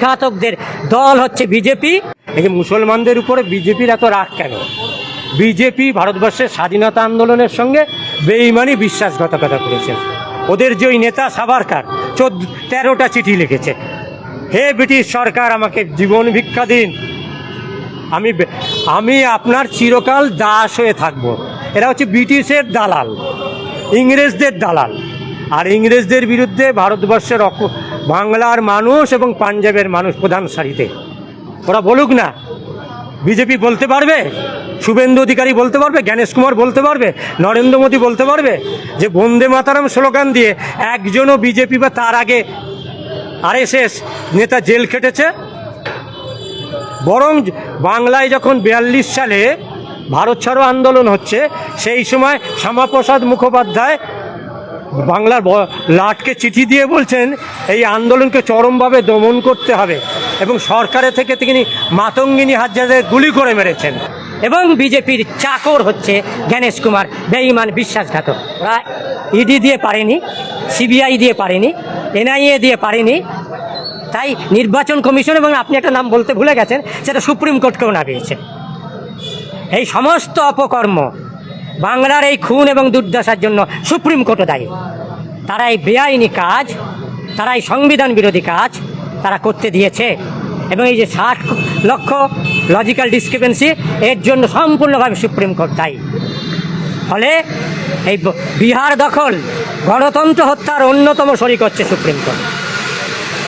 ঘাতকদের দল হচ্ছে বিজেপি। এই যে মুসলমানদের উপরে বিজেপির এত রাগ কেন? বিজেপি ভারতবর্ষের স্বাধীনতা আন্দোলনের সঙ্গে বেঈমানি বিশ্বাসঘাতকতা করেছেন। ওদের যে ওই নেতা সাভারকার 13টা চিঠি লিখেছে, হে ব্রিটিশ সরকার আমাকে জীবন ভিক্ষা দিন, আমি আপনার চিরকাল দাস হয়ে থাকব। এরা হচ্ছে ব্রিটিশের দালাল, ইংরেজদের দালাল। আর ইংরেজদের বিরুদ্ধে ভারতবর্ষের বাংলার মানুষ এবং পাঞ্জাবের মানুষ প্রধান সারিতে। ওরা বলুক না, বিজেপি বলতে পারবে, শুভেন্দু অধিকারী বলতে পারবে, জ্ঞানেশ কুমার বলতে পারবে, নরেন্দ্র মোদী বলতে পারবে যে বন্দে মাতারাম স্লোগান দিয়ে একজনও বিজেপি বা তার আগে আরএসএস নেতা জেল খেটেছে? বরং বাংলায় যখন 42 সালে ভারত ছাড়ো আন্দোলন হচ্ছে, সেই সময় শ্যামাপ্রসাদ মুখোপাধ্যায় বাংলার লাটকে চিঠি দিয়ে বলছেন এই আন্দোলনকে চরমভাবে দমন করতে হবে, এবং সরকারের থেকে তিনি মাতঙ্গিনী হাজরাদের গুলি করে মেরেছেন। এবং বিজেপির চাকর হচ্ছে জ্ঞানেশ কুমার, বেঈমান বিশ্বাসঘাতক। ওরা ইডি দিয়ে পারেনি, সিবিআই দিয়ে পারেনি, এনআইএ দিয়ে পারেনি, তাই নির্বাচন কমিশন, এবং আপনি একটা নাম বলতে ভুলে গেছেন, সেটা সুপ্রিম কোর্টকেও না পেয়েছে। এই সমস্ত অপকর্ম, বাংলার এই খুন এবং দুর্দশার জন্য সুপ্রিম কোর্টও দায়ী। তারা এই বেআইনি কাজ, তারা এই সংবিধান বিরোধী কাজ তারা করতে দিয়েছে। এবং এই যে 60 লক্ষ লজিক্যাল ডিসক্রিপেন্সি, এর জন্য সম্পূর্ণভাবে সুপ্রিম কোর্ট দায়ী। ফলে এই বিহার দখল, গণতন্ত্র হত্যার অন্যতম শরিক হচ্ছে সুপ্রিম কোর্ট।